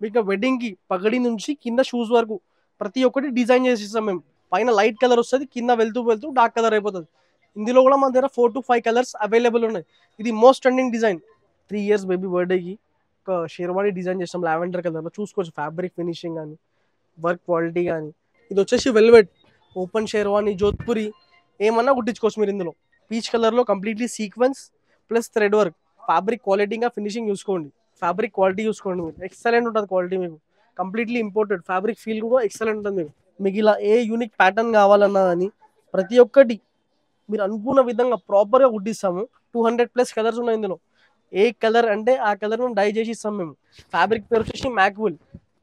మీకు వెడ్డింగ్‌కి పగడి నుంచి కింద షూస్ వరకు ప్రతి ఒక్కటి డిజైన్ చేసిస్తాం మేము. పైన లైట్ కలర్ వస్తది. కింద వెళ్తూ వెళ్తూ డార్క్ కలర్ అయిపోతది. ఇందులో కూడా మన దగ్గర 4-5 కలర్స్ అవైలబుల్ ఉన్నాయి. ఇది most trending design. 3 years baby బర్త్‌డేకి ఒక షేర్వానీ డిజైన్ చేసాం లావెండర్ కలర్‌లో. చూసుకోవచ్చు ఫ్యాబ్రిక్ ఫినిషింగ్ గాని, వర్క్ క్వాలిటీ గాని. ఇది వచ్చేసి వెల్వెట్ ఓపెన్ షేర్వానీ జోధ్‌పురి ఏమన్నా కుట్టించుకోవచ్చు మీరు ఇందులో. పీచ్ కలర్‌లో completely sequence plus thread work. Fabric క్వాలిటీగా ఫినిషింగ్ చూసుకోండి. ఫ్యాబ్రిక్ క్వాలిటీ చూసుకోండి మీరు. ఎక్సలెంట్ ఉంటుంది క్వాలిటీ మీకు. Completely imported. ఫ్యాబ్రిక్ ఫీల్ కూడా ఎక్సలెంట్ ఉంటుంది మీకు. మీకు ఇలా ఏ యూనిక్ ప్యాటర్న్ కావాలన్నా కానీ ప్రతి ఒక్కటి మీరు అనుకున్న విధంగా ప్రాపర్‌గా కుట్టిస్తాము. 200+ కలర్స్ ఉన్నాయి ఇందులో. ఏ కలర్ అంటే ఆ కలర్ డై చేసి ఇస్తాం మేము. ఫ్యాబ్రిక్ పేరు వచ్చేసి మ్యాక్వుల్.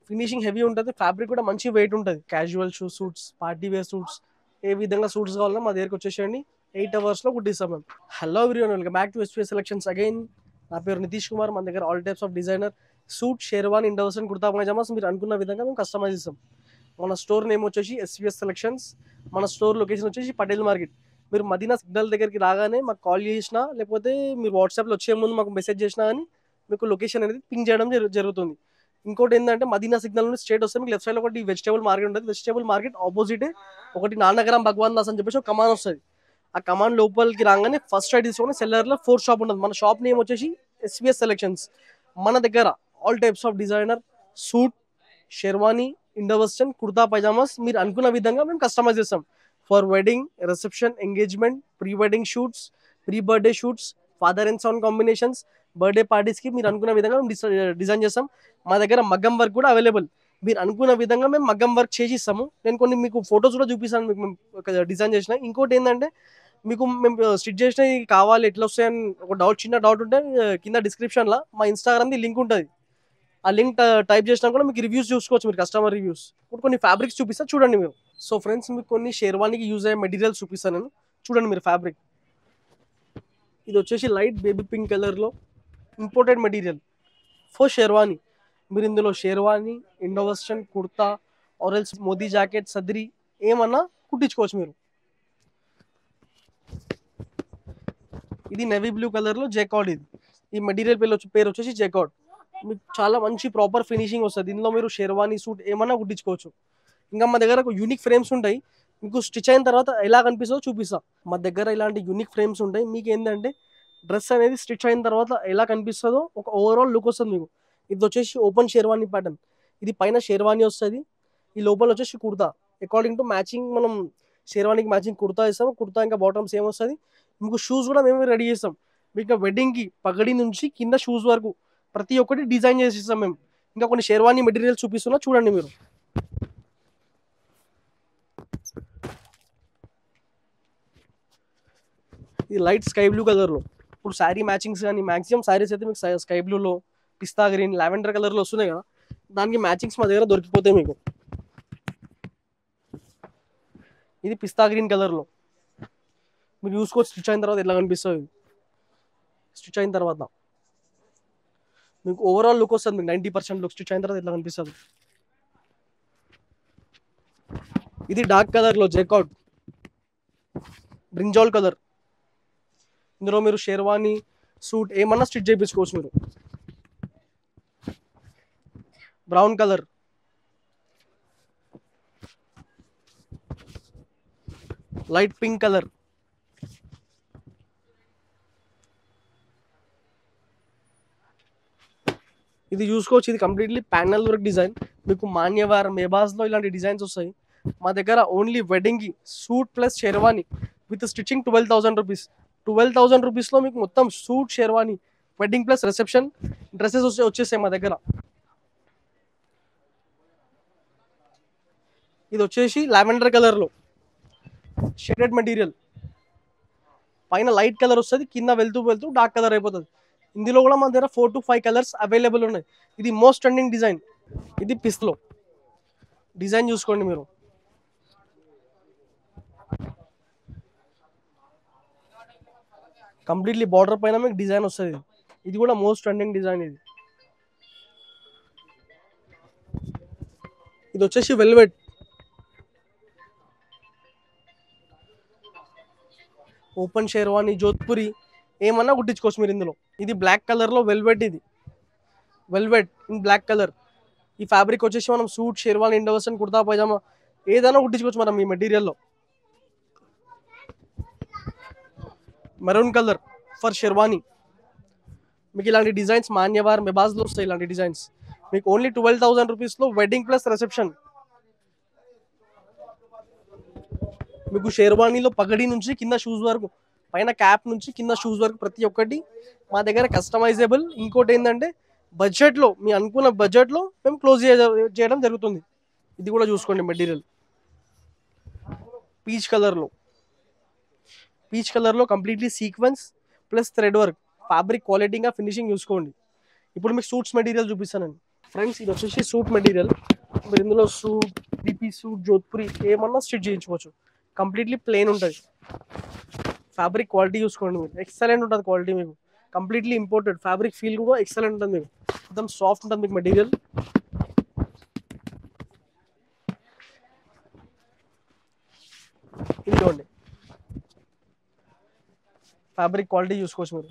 ఫినిషింగ్ హెవీ ఉంటుంది. ఫ్యాబ్రిక్ కూడా మంచి వెయిట్ ఉంటుంది. Casual suits, party wear suits, ఏ విధంగా సూట్స్ కావాలన్నా మా దగ్గరికి వచ్చేసేయండి. 8 అవర్స్లో కుట్టిస్తాం మేము. Hello everyone, welcome back to SPS selections again. నా పేరు నితీష్ కుమార్. మన దగ్గర all types of designer suit, sherwani, Indo western, kurta pyjamas మీరు అనుకున్న విధంగా మేము కస్టమైజ్ ఇస్తాం. మన స్టోర్ నేమ్ వచ్చేసి ఎస్పీఎస్ సెలక్షన్స్. మన స్టోర్ లొకేషన్ వచ్చేసి పటేల్ మార్కెట్. మీరు మదీనా సిగ్నల్ దగ్గరికి రాగానే మాకు కాల్ చేసినా లేకపోతే మీరు వాట్సాప్లో వచ్చే ముందు మాకు మెసేజ్ చేసినా కానీ మీకు లొకేషన్ అనేది పింగ్ చేయడం జరుగుతుంది. ఇంకోటి ఏంటంటే మదీనా సిగ్నల్ నుండి స్ట్రేట్ వస్తే మీకు లెఫ్ట్ సైడ్ ఒకటి వెజిటేబుల్ మార్కెట్ ఉంటుంది. వెజిటేబుల్ మార్కెట్ ఆపోజిట్ ఒకటి నాన్నగరం భగవాన్ దాస్ అని చెప్పేసి ఒక కమాన్ వస్తుంది. ఆ కమాన్ లోపలికి రాగానే ఫస్ట్ సైడ్ తీసుకొని సెల్లర్లో 4 షాప్ ఉంటుంది. మన షాప్ నేమ్ వచ్చేసి ఎస్పీఎస్ సెలక్షన్స్. మన దగ్గర all types of designer suit, sherwani, Indo western, kurta pyjamas మీరు అనుకున్న విధంగా మేము కస్టమైజ్ చేస్తాం. For wedding, reception, engagement, pre wedding shoots, pre birthday shoots, father and son combinations, birthday పార్టీస్కి మీరు అనుకున్న విధంగా మేము డిజైన్ చేస్తాం. మా దగ్గర మగ్గం వర్క్ కూడా అవైలబుల్. మీరు అనుకున్న విధంగా మేము మగ్గం వర్క్ చేసి ఇస్తాము. నేను కొన్ని మీకు ఫొటోస్ కూడా చూపిస్తాను మీకు మేము ఒక డిజైన్ చేసిన. ఇంకోటి ఏంటంటే మీకు మేము స్టిచ్ చేసినవి కావాలి ఎట్లా వస్తాయని ఒక చిన్న డౌట్ ఉంటే కింద డిస్క్రిప్షన్లో మా ఇన్స్టాగ్రామ్ది లింక్ ఉంటుంది. ఆ లింక్ టైప్ చేసినా కూడా మీకు రివ్యూస్ చూసుకోవచ్చు. మీరు కస్టమర్ రివ్యూస్ కొన్ని ఫ్యాబ్రిక్స్ చూపిస్తా చూడండి మీరు. సో ఫ్రెండ్స్, మీకు కొన్ని షేర్వానీకి యూజ్ అయ్యే మెటీరియల్స్ చూపిస్తాను నేను. చూడండి మీరు ఫ్యాబ్రిక్. ఇది వచ్చేసి లైట్ బేబీ పింక్ కలర్లో ఇంపోర్టెడ్ మెటీరియల్ ఫర్ షేర్వానీ. మీరు ఇందులో షేర్వానీ, ఇండో వెస్టర్న్, కుర్తా, ఆరెల్స్ మోదీ జాకెట్, సద్రి ఏమన్నా కుట్టించుకోవచ్చు మీరు. ఇది నెవీ బ్లూ కలర్లో జెకార్డ్. ఇది ఈ మెటీరియల్ పేరు వచ్చేసి జెకార్డ్. మీకు చాలా మంచి ప్రాపర్ ఫినిషింగ్ వస్తుంది. ఇందులో మీరు షేర్వానీ, సూట్ ఏమన్నా కుట్టించుకోవచ్చు. ఇంకా మా దగ్గర యూనిక్ ఫ్రేమ్స్ ఉంటాయి. మీకు స్టిచ్ అయిన తర్వాత ఎలా కనిపిస్తుందో చూపిస్తాం. మా దగ్గర ఇలాంటి యూనిక్ ఫ్రేమ్స్ ఉంటాయి. మీకు ఏంటంటే డ్రెస్ అనేది స్టిచ్ అయిన తర్వాత ఎలా కనిపిస్తుందో ఒక ఓవరాల్ లుక్ వస్తుంది మీకు. ఇది వచ్చేసి ఓపెన్ షేర్వానీ ప్యాటర్న్. ఇది పైన షేర్వానీ వస్తుంది, ఈ లోపల వచ్చేసి కుర్తా. అకార్డింగ్ టు మ్యాచింగ్ మనం షేర్వానీకి మ్యాచింగ్ కుర్తా ఇస్తాం. కుర్తా ఇంకా బాటమ్స్ ఏం వస్తుంది. మీకు షూస్ కూడా మేము రెడీ చేస్తాం. మీకు వెడ్డింగ్కి పగడి నుంచి కింద షూస్ వరకు ప్రతి ఒక్కటి డిజైన్ చేసి ఇస్తాం మేము. ఇంకా కొన్ని షేర్వానీ మెటీరియల్స్ చూపిస్తున్నా చూడండి మీరు. ఇది లైట్ స్కై బ్లూ కలర్లో. ఇప్పుడు శారీ మ్యాచింగ్స్ కానీ మ్యాక్సిమం శారీస్ అయితే మీకు స్కై బ్లూలో, పిస్తా గ్రీన్, లావెండర్ కలర్లో వస్తున్నాయి కదా, దానికి మ్యాచింగ్స్ మా దగ్గర దొరికిపోతాయి మీకు. ఇది పిస్తా గ్రీన్ కలర్లో మీరు చూసుకోవచ్చు. స్టిచ్ అయిన తర్వాత ఎట్లా కనిపిస్తుంది. స్టిచ్ అయిన తర్వాత మీకు ఓవరాల్ లుక్ వస్తుంది. మీకు 90% లుక్ స్టిచ్ అయిన తర్వాత ఎట్లా కనిపిస్తుంది. ఇది డార్క్ కలర్లో జెకార్డ్ బ్రింజాల్ కలర్. ఇందులో మీరు షేర్వానీ, సూట్ ఏమన్నా స్టిచ్ చేయించుకోవచ్చు మీరు. Brown colour, light pink colour, ఇది చూసుకోవచ్చు. ఇది కంప్లీట్లీ ప్యానల్ వర్క్ డిజైన్. మీకు మాన్యవార్, మేబాస్లో ఇలాంటి డిజైన్స్ వస్తాయి. మా దగ్గర ఓన్లీ వెడ్డింగ్కి suit plus sherwani with stitching 12,000 rupees. 12,000 రూపీస్లో మీకు మొత్తం suit, sherwani, wedding plus reception dresses వచ్చేసాయి మా దగ్గర. ఇది వచ్చేసి లావెండర్ కలర్లో షేడెడ్ మెటీరియల్. పైన లైట్ కలర్ వస్తుంది, కింద వెళ్తూ వెళ్తూ డార్క్ కలర్ అయిపోతుంది. ఇందులో కూడా మన దగ్గర 4-5 కలర్స్ అవైలబుల్ ఉన్నాయి. ఇది మోస్ట్ ట్రెండింగ్ డిజైన్. ఇది పిస్లో డిజైన్ చూసుకోండి మీరు. కంప్లీట్లీ బార్డర్ పైన మీకు డిజైన్ వస్తుంది. ఇది కూడా మోస్ట్ ట్రెండింగ్ డిజైన్. ఇది వచ్చేసి వెల్వెట్ ఓపెన్ షేర్వానీ జోధ్పురి ఏమన్నా కుట్టించుకోవచ్చు మీరు ఇందులో. ఇది బ్లాక్ కలర్లో వెల్వెట్. ఇది వెల్వెట్ ఇన్ బ్లాక్ కలర్. ఈ ఫ్యాబ్రిక్ వచ్చేసి మనం suit, sherwani, Indo western, kurta pyjama ఏదైనా కుట్టించుకోవచ్చు మనం ఈ మెటీరియల్లో. Maroon colour for sherwani. మీకు ఇలాంటి డిజైన్స్ మాన్యవార్, మెబాజ్లో వస్తాయి ఇలాంటి డిజైన్స్. మీకు ఓన్లీ 12,000 రూపీస్లో వెడ్డింగ్ ప్లస్ రిసెప్షన్. మీకు షేర్వానీలో పగడి నుంచి కింద షూస్ వరకు, పైన క్యాప్ నుంచి కింద షూస్ వరకు ప్రతి ఒక్కటి మా దగ్గర కస్టమైజబుల్. ఇంకోటి ఏంటంటే బడ్జెట్లో, మీ అనుకున్న బడ్జెట్లో మేము క్లోజ్ చేయడం జరుగుతుంది. ఇది కూడా చూసుకోండి మెటీరియల్ పీచ్ కలర్లో. పీచ్ కలర్లో completely sequence plus thread work. Fabric క్వాలిటీగా ఫినిషింగ్ చూసుకోండి. ఇప్పుడు మీకు సూట్స్ మెటీరియల్ చూపిస్తానండి ఫ్రెండ్స్. ఇది వచ్చేసి సూట్ మెటీరియల్. మీరు ఇందులో సూట్, డిపి సూట్, జోధ్పురి ఏమన్నా స్టిచ్ చేయించుకోవచ్చు. కంప్లీట్లీ ప్లెయిన్ ఉంటుంది. ఫ్యాబ్రిక్ క్వాలిటీ చూసుకోండి మీరు, ఎక్సలెంట్ ఉంటుంది క్వాలిటీ. మీకు కంప్లీట్లీ ఇంపోర్టెడ్ ఫ్యాబ్రిక్ ఫీల్ కూడా ఎక్సలెంట్ ఉంటుంది. మీకు మొత్తం సాఫ్ట్ ఉంటుంది మీకు మెటీరియల్. ఇదిగోండి ఫ్యాబ్రిక్ క్వాలిటీ చూసుకోవచ్చు మీరు.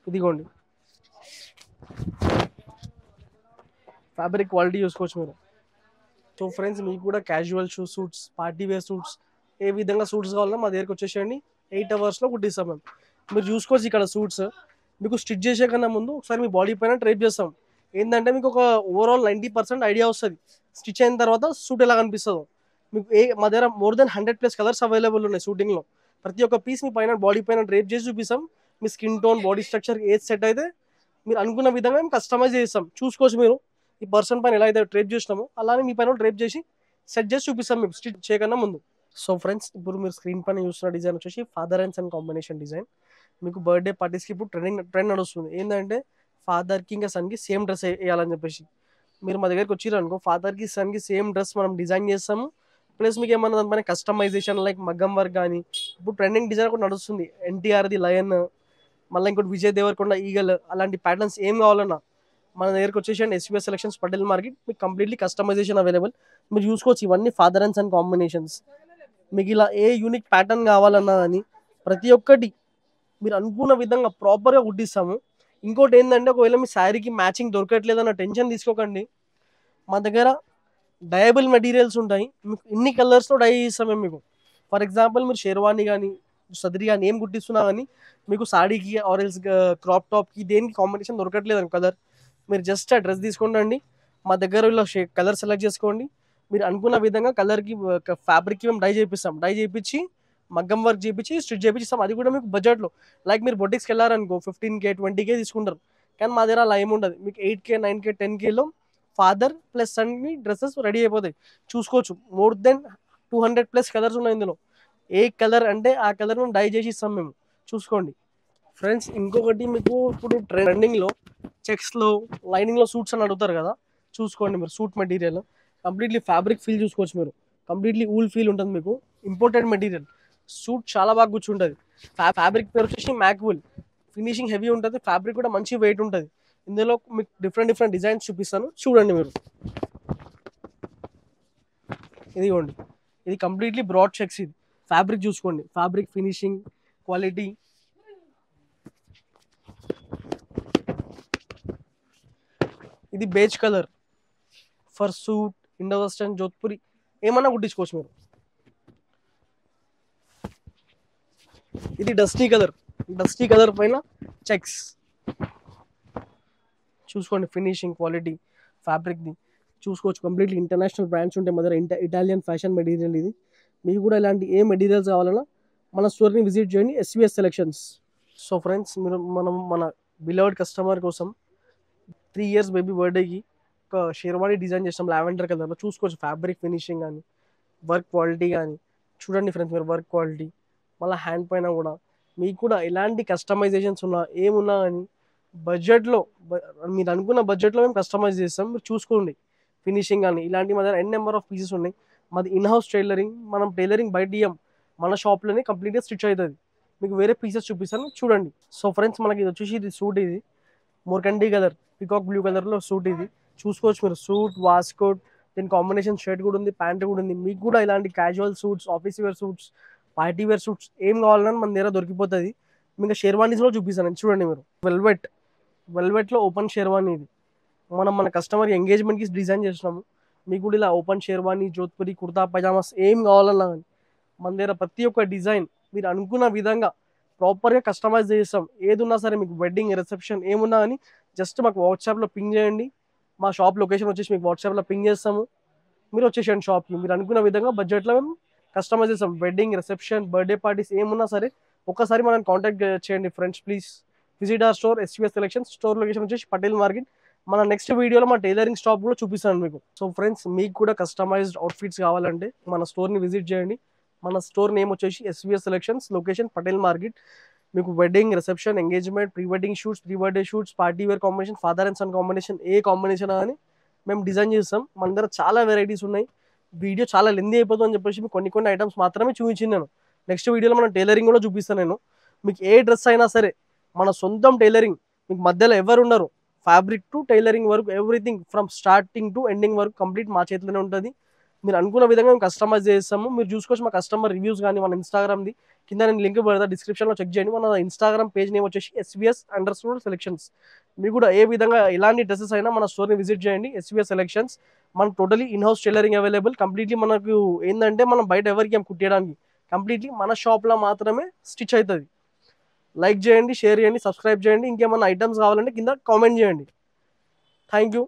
ఇదిగోండి ఫ్యాబ్రిక్ క్వాలిటీ చూసుకోవచ్చు మీరు. సో ఫ్రెండ్స్, మీకు కూడా casual suits, party wear suits, ఏ విధంగా సూట్స్ కావాలన్నా మా దగ్గరికి వచ్చేసేయండి. 8 అవర్స్లో కుట్టిస్తాం మేము. మీరు చూసుకోవచ్చు ఇక్కడ సూట్స్. మీకు స్టిచ్ చేసే కన్నా ముందు ఒకసారి మీ బాడీ పైన ట్రేప్ చేస్తాం. ఏంటంటే మీకు ఒక ఓవరాల్ 90% ఐడియా వస్తుంది స్టిచ్ అయిన తర్వాత సూట్ ఎలా కనిపిస్తుందో. మీకు మా దగ్గర మోర్ దెన్ 100+ కలర్స్ అవైలబుల్ ఉన్నాయి షూటింగ్లో. ప్రతి ఒక్క పీస్ మీ పైన బాడీ పైన ట్రేప్ చేసి చూపిస్తాం. మీ స్కిన్ టోన్, బాడీ స్ట్రక్చర్ ఏది సెట్ అయితే మీరు అనుకున్న విధంగా మేము కస్టమైజ్ చేస్తాం. చూసుకోవచ్చు మీరు ఈ పర్సన్ పైన ఎలా అయితే ట్రేప్ చేసినామో అలానే మీ పైన ట్రేప్ చేసి సెట్ చేసి చూపిస్తాం మీకు స్టిచ్ చేయకన్నా ముందు. సో ఫ్రెండ్స్, ఇప్పుడు మీరు స్క్రీన్ పైన చూస్తున్న డిజైన్ వచ్చేసి father and son combination design. మీకు బర్త్డే పార్టీస్కి ఇప్పుడు ట్రెండ్ నడుస్తుంది. ఏంటంటే ఫాదర్కి ఇంకా సన్కి సేమ్ డ్రెస్ వేయాలని చెప్పేసి మీరు మా దగ్గరికి వచ్చారు అనుకో, ఫాదర్కి సన్కి సేమ్ డ్రెస్ మనం డిజైన్ చేస్తాము. ప్లస్ మీకు ఏమన్నా దానిపైన కస్టమైజేషన్ లైక్ మగ్గం వర్క్ కానీ, ఇప్పుడు ట్రెండింగ్ డిజైన్ కూడా నడుస్తుంది. ఎన్టీఆర్ది లయన్, మళ్ళీ ఇంకోటి విజయ్ దేవరకొండ ఈగల్, అలాంటి ప్యాటర్న్స్ ఏం కావాలన్నా మన దగ్గరకు వచ్చేసి ఎస్వీఎస్ సెలక్షన్స్ పటేల్ మార్కెట్. మీకు కంప్లీట్లీ కస్టమైజేషన్ అవైలబుల్. మీరు చూసుకోవచ్చు ఇవన్నీ ఫాదర్ అండ్ సన్ కాంబినేషన్స్. మీకు ఇలా ఏ యూనిక్ ప్యాటర్న్ కావాలన్నా కానీ ప్రతి ఒక్కటి మీరు అనుకున్న విధంగా ప్రాపర్గా కుట్టిస్తాము. ఇంకోటి ఏంటంటే ఒకవేళ మీ శారీకి మ్యాచింగ్ దొరకట్లేదన్న టెన్షన్ తీసుకోకండి. మా దగ్గర డయబుల్ మెటీరియల్స్ ఉంటాయి. మీకు ఇన్ని కలర్స్లో డై చేస్తాం మేము. మీకు ఫర్ ఎగ్జాంపుల్ మీరు షేర్వానీ కానీ సదరి కానీ ఏం కుట్టిస్తున్నా కానీ మీకు సాడీకి ఆరెల్స్ క్రాప్ టాప్కి దేనికి కాంబినేషన్ దొరకట్లేదు కలర్, మీరు జస్ట్ ఆ డ్రెస్ తీసుకోండి. మా దగ్గర ఇలా కలర్ సెలెక్ట్ చేసుకోండి. మీరు అనుకున్న విధంగా కలర్కి ఫ్యాబ్రిక్కి మేము డై చేపిస్తాం. డై చేయించి మగ్గం వర్క్ చేయించి స్టిచ్ చేయించిస్తాం. అది కూడా మీకు బడ్జెట్లో. లైక్ మీరు బొటిక్స్కి వెళ్ళారనుకో 15K 20K తీసుకుంటారు. కానీ మా దగ్గర అలా ఏముండదు. మీకు 8K 9K 10Kలో ఫాదర్ ప్లస్ సన్ని డ్రెస్సెస్ రెడీ అయిపోతాయి. చూసుకోవచ్చు మోర్ దెన్ 200+ కలర్స్ ఉన్నాయి ఇందులో. ఏ కలర్ అంటే ఆ కలర్ మేము డై చేసి ఇస్తాం మేము. చూసుకోండి ఫ్రెండ్స్. ఇంకొకటి మీకు ఇప్పుడు ట్రెండింగ్లో చెక్స్లో లైనింగ్లో సూట్స్ అని అడుగుతారు కదా, చూసుకోండి మీరు suit material completely fabric feel చూసుకోవచ్చు మీరు. కంప్లీట్లీ ఊల్ ఫీల్ ఉంటుంది మీకు. Imported material. సూట్ చాలా బాగా కూర్చుంటుంది. ఫ్యాబ్రిక్ పేరు వచ్చేసి మ్యాక్వుల్. ఫినిషింగ్ హెవీ ఉంటుంది. ఫ్యాబ్రిక్ కూడా మంచి వెయిట్ ఉంటుంది. ఇందులో మీకు డిఫరెంట్ డిజైన్స్ చూపిస్తాను చూడండి మీరు. ఇదిగోండి, ఇది కంప్లీట్లీ బ్రాడ్ చెక్స్. ఇది ఫ్యాబ్రిక్ చూసుకోండి, ఫ్యాబ్రిక్ ఫినిషింగ్ క్వాలిటీ. ఇది beige colour for suit, Indo western, Jodhpuri ఏమన్నా కుట్టించుకోవచ్చు మీరు. ఇది డస్టీ కలర్ పైన చెక్స్. చూసుకోండి ఫినిషింగ్ క్వాలిటీ ఫ్యాబ్రిక్ది చూసుకోవచ్చు. కంప్లీట్లీ ఇంటర్నేషనల్ బ్రాండ్స్ ఉంటాయి మా దగ్గర. ఇటాలియన్ ఫ్యాషన్ మెటీరియల్ ఇది. మీకు కూడా ఇలాంటి ఏ మెటీరియల్స్ కావాలన్నా మన స్టోర్ని విజిట్ చేయండి, ఎస్వీఎస్ సెలక్షన్స్. సో ఫ్రెండ్స్, మీరు మన బిలవర్డ్ కస్టమర్ కోసం 3 years బేబీ బర్త్డేకి ఒక షేర్వానీ డిజైన్ చేస్తాం లావెండర్ కలర్లో. చూసుకోవచ్చు ఫ్యాబ్రిక్ ఫినిషింగ్ కానీ వర్క్ క్వాలిటీ కానీ. చూడండి ఫ్రెండ్స్ మీరు వర్క్ క్వాలిటీ. మళ్ళీ హ్యాండ్ పైన కూడా మీకు కూడా ఎలాంటి కస్టమైజేషన్స్ ఉన్నా ఏమున్నా కానీ బడ్జెట్లో, మీరు అనుకున్న బడ్జెట్లో మేము కస్టమైజ్ చేస్తాం. మీరు చూసుకోండి ఫినిషింగ్ కానీ. ఇలాంటి మా దగ్గర నెంబర్ ఆఫ్ పీసెస్ ఉన్నాయి. మాది ఇన్హౌస్ టైలరింగ్. మనం టైలరింగ్ బయట ఇయ్యం, మన షాప్లోనే కంప్లీట్గా స్టిచ్ అవుతుంది. మీకు వేరే పీసెస్ చూపిస్తాను చూడండి. సో ఫ్రెండ్స్, మనకి ఇది వచ్చేసి ఇది సూట్. ఇది మోర్కండి కలర్, పికాక్ బ్లూ కలర్లో సూట్. ఇది చూసుకోవచ్చు మీరు. సూట్, వాస్కోట్, దీని కాంబినేషన్ షర్ట్ కూడా ఉంది, ప్యాంట్ కూడా ఉంది. మీకు కూడా ఇలాంటి casual suits, office wear suits, party wear suits ఏం కావాలన్నా మన దగ్గర దొరికిపోతుంది. మీకు షేర్వానీస్లో చూపిస్తాను చూడండి మీరు. వెల్వెట్లో ఓపెన్ షేర్వానీ ఇది మన కస్టమర్ ఎంగేజ్మెంట్కి డిజైన్ చేసినాము. మీకు కూడా ఇలా ఓపెన్ షేర్వానీ, జోధ్పురి, కుర్తా పైజామాస్ ఏం కావాలన్నా కానీ మన దగ్గర ప్రతి ఒక్క డిజైన్ మీరు అనుకున్న విధంగా ప్రాపర్గా కస్టమైజ్ చేస్తాం. ఏది ఉన్నా సరే మీకు వెడ్డింగ్, రిసెప్షన్ ఏమున్నా కానీ జస్ట్ మాకు వాట్సాప్లో పింగ్ చేయండి. మా షాప్ లొకేషన్ వచ్చేసి మీకు వాట్సాప్లో పింగ్ చేస్తాము. మీరు వచ్చేసేయండి షాప్కి. మీరు అనుకున్న విధంగా బడ్జెట్లో మేము కస్టమైజ్ చేస్తాం. వెడ్డింగ్, రిసెప్షన్, బర్త్డే పార్టీస్ ఏమున్నా సరే ఒకసారి మనం కాంటాక్ట్ చేయండి friends. Please visit our store SVS selections. Store location వచ్చేసి పటేల్ మార్కెట్. మన నెక్స్ట్ వీడియోలో మా టైలరింగ్ స్టాప్ కూడా చూపిస్తాను మీకు. సో ఫ్రెండ్స్, మీకు కూడా కస్టమైజ్డ్ అవుట్ఫిట్స్ కావాలంటే మన స్టోర్ని విజిట్ చేయండి. మన స్టోర్ నేమ్ వచ్చేసి SVS selections, location Patel market. మీకు wedding, reception, engagement, pre wedding shoots, pre birthday shoots, party wear combination, father and son combination, ఏ కాంబినేషన్ అని మేము డిజైన్ చేస్తాం. మన దగ్గర చాలా వెరైటీస్ ఉన్నాయి. వీడియో చాలా లెందీ అయిపోతుందని చెప్పేసి మీకు కొన్ని ఐటమ్స్ మాత్రమే చూపించింది నేను. నెక్స్ట్ వీడియోలో మనం టైలరింగ్ కూడా చూపిస్తాను నేను. మీకు ఏ డ్రెస్ అయినా సరే మన సొంతం టైలరింగ్, మీకు మధ్యలో ఎవరు ఉండరు. ఫ్యాబ్రిక్ టు టైలరింగ్ వరకు everything from starting to ending వరకు కంప్లీట్ మా చేతిలోనే ఉంటుంది. మీరు అనుకున్న విధంగా మేము కస్టమైజ్ చేస్తాము. మీరు చూసుకోవచ్చు మా కస్టమర్ రివ్యూస్ కానీ మన ఇన్స్టాగ్రామ్ది కింద నేను లింక్ పెడతా, డిస్క్రిప్షన్లో చెక్ చేయండి. మన ఇన్స్టాగ్రామ్ పేజ్ నేమ్ వచ్చేసి SVS_సెలెక్షన్స్. మీకు కూడా ఏ విధంగా ఎలాంటి డ్రెస్సెస్ అయినా మన స్టోర్ని విజిట్ చేయండి. SVS selections. మన totally in house tailoring available. Completely మనకు ఏంటంటే మనం బయట ఎవరికి ఏం కుట్టేయడానికి కంప్లీట్లీ మన షాప్లో మాత్రమే స్టిచ్ అవుతుంది. లైక్ చేయండి, షేర్ చేయండి, సబ్స్క్రైబ్ చేయండి. ఇంకేమైనా ఐటమ్స్ కావాలంటే కింద కామెంట్ చేయండి. Thank you.